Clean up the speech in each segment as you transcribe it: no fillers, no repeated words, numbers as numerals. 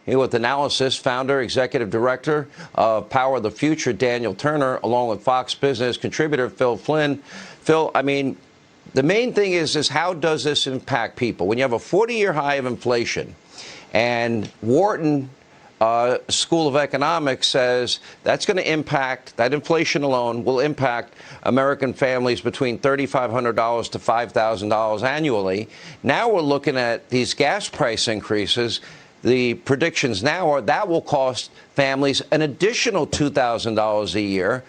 Here with analysis, founder, executive director of Power of the Future, Daniel Turner, along with Fox Business contributor Phil Flynn. Phil, I mean, the main thing is how does this impact people? When you have a 40-year high of inflation, and Wharton School of Economics says that's going to impact, that inflation alone will impact American families between $3,500 to $5,000 annually. Now we're looking at these gas price increases. The predictions now are that will cost families an additional $2,000 a year.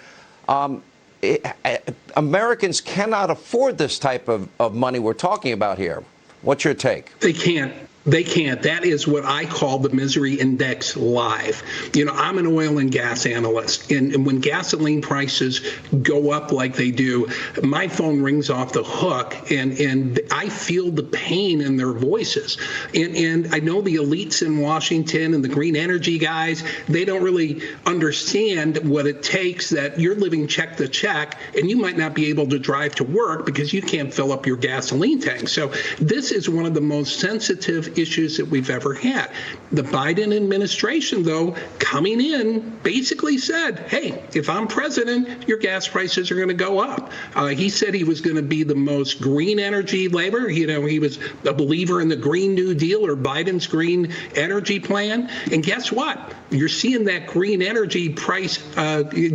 Americans cannot afford this type of money we're talking about here. What's your take? They can't. They can't. That is what I call the misery index live. You know, I'm an oil and gas analyst, and when gasoline prices go up like they do, my phone rings off the hook, and I feel the pain in their voices. And I know the elites in Washington and the green energy guys, they don't really understand what it takes, that you're living check to check, and you might not be able to drive to work because you can't fill up your gasoline tank. So this is one of the most sensitive issues that we've ever had. The Biden administration, though, coming in, basically said, hey, if I'm president, your gas prices are going to go up. He said he was going to be the most green energy labor. You know, he was a believer in the Green New Deal or Biden's green energy plan. And guess what? You're seeing that green energy price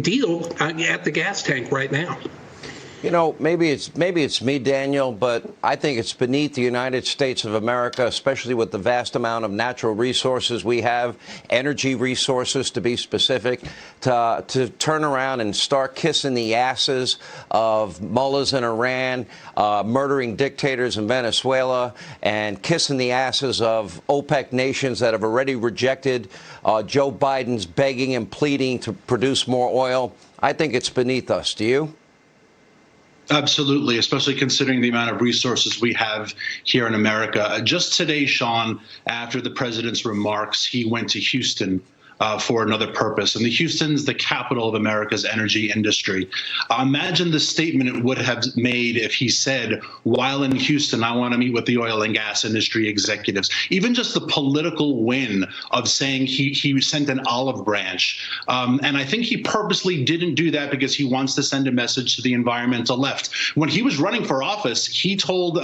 deal at the gas tank right now. You know, maybe it's me, Daniel, but I think it's beneath the United States of America, especially with the vast amount of natural resources we have, energy resources to be specific, to turn around and start kissing the asses of mullahs in Iran, murdering dictators in Venezuela, and kissing the asses of OPEC nations that have already rejected Joe Biden's begging and pleading to produce more oil. I think it's beneath us. Do you? Absolutely, especially considering the amount of resources we have here in America. Just today, Sean, after the president's remarks, he went to Houston for another purpose. And Houston's the capital of America's energy industry. Imagine the statement it would have made if he said, while in Houston, I want to meet with the oil and gas industry executives. Even just the political win of saying he sent an olive branch. And I think he purposely didn't do that because he wants to send a message to the environmental left. When he was running for office, he told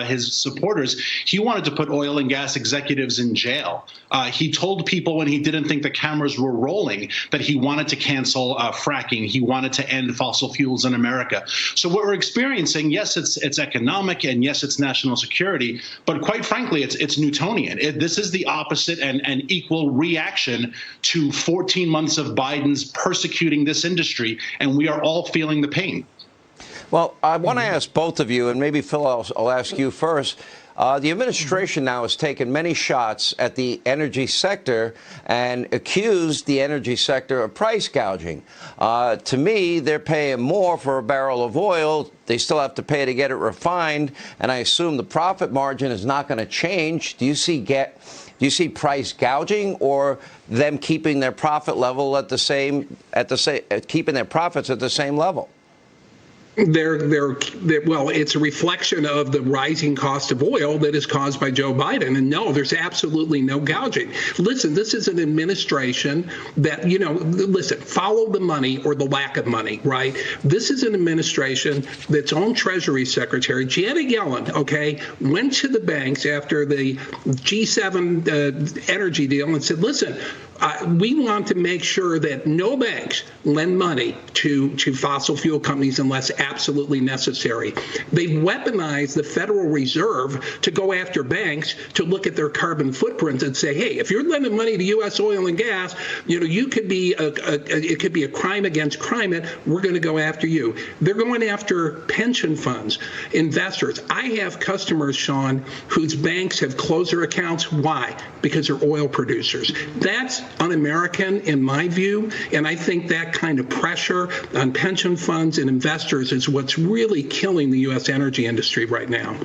his supporters he wanted to put oil and gas executives in jail. He told people when he didn't think the cameras were rolling that he wanted to cancel fracking. He wanted to end fossil fuels in America. So what we're experiencing, yes, it's economic, and yes, it's national security, but quite frankly, it's Newtonian. This is the opposite and equal reaction to 14 months of Biden's persecuting this industry, and we are all feeling the pain. Well, I want to ask both of you, and maybe Phil, I'll ask you first. The administration now has taken many shots at the energy sector and accused the energy sector of price gouging. To me, they're paying more for a barrel of oil. They still have to pay to get it refined, and I assume the profit margin is not going to change. Do you see price gouging, or them keeping their profit level keeping their profits at the same level? Well, it's a reflection of the rising cost of oil that is caused by Joe Biden. And no, there's absolutely no gouging. Listen, this is an administration that, listen, follow the money or the lack of money, right? This is an administration that's own Treasury Secretary, Janet Yellen, okay, went to the banks after the G7 energy deal and said, listen, we want to make sure that no banks lend money to fossil fuel companies unless absolutely necessary. They've weaponized the Federal Reserve to go after banks to look at their carbon footprints and say, hey, if you're lending money to U.S. oil and gas, you could be it could be a crime against climate. We're going to go after you. They're going after pension funds, investors. I have customers, Sean, whose banks have closed their accounts. Why? Because they're oil producers. That's un-American in my view, and I think that kind of pressure on pension funds and investors is what's really killing the U.S. energy industry right now.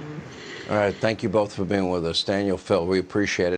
All right, thank you both for being with us. Daniel, Phil, we appreciate it.